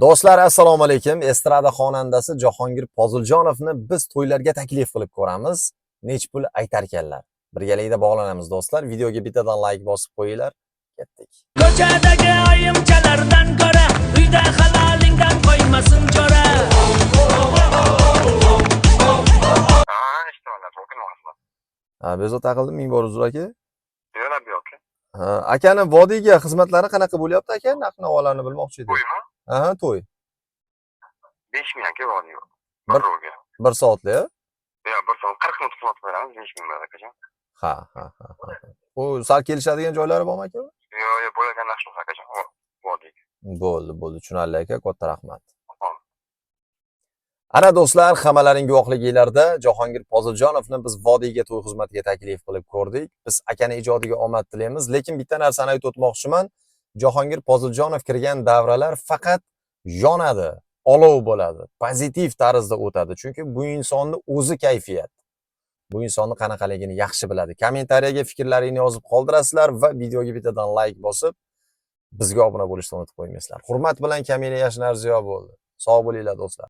Do'stlar, assalomu alaykum. Estrada xonandasi Jahongir Poziljonovni biz to'ylarga taklif qilib ko'ramiz. Nech pul aytarkanlar. Birgalikda bog'lanamiz do'stlar. Videoga bittadan like bosib qo'yinglar. Ketdik. Ko'chadagi oyimchalardan ko'ra, uyda halolingdan qo'ymasin chora. Bezovta qildim, ming bor uzr aka. Yo'lab yo'q. Akani vodiyga xizmatlari qanaqa bo'lyapti aka? Narx-navolarni bilmoqchi edim. To'ymi? Aha, to'y. 5000 aka vodiy. Bir- Bir ro'ga. 1 soatli. Yo'q, 1 soat 40 minut xizmat beramiz, 5000 bo'ladi akajon. Ha. U sal kelishadigan joylari bormi aka? Yo'q, bo'lgan narsa yo'q akajon. Vodiy. Bo'ldi, tushunarli aka. Katta rahmat. Ana do'stlar, hammalaring guvohliginglarda Jahongir Poziljonovni biz vodiyga to'y xizmatiga taklif qilib ko'rdik. Biz akani ijodiga omad tilaymiz, lekin bitta narsani aytib o'tmoqchiman. Jahongir Poziljonov kirgan davralar faqat yonadi, olov bo'ladi, pozitiv tarzda o'tadi. Chunki bu insonning o'zi kayfiyat. Bu insonni qanaqaligini yaxshi biladi. Kommentariyaga fikrlaringni yozib qoldirasizlar va videoga bittadan like bosib, bizga obuna bo'lishni unutib qo'ymaysizlar. Hurmat bilan Kamila Yashnarziyo bo'ldi. Sog' bo'linglar do'stlar.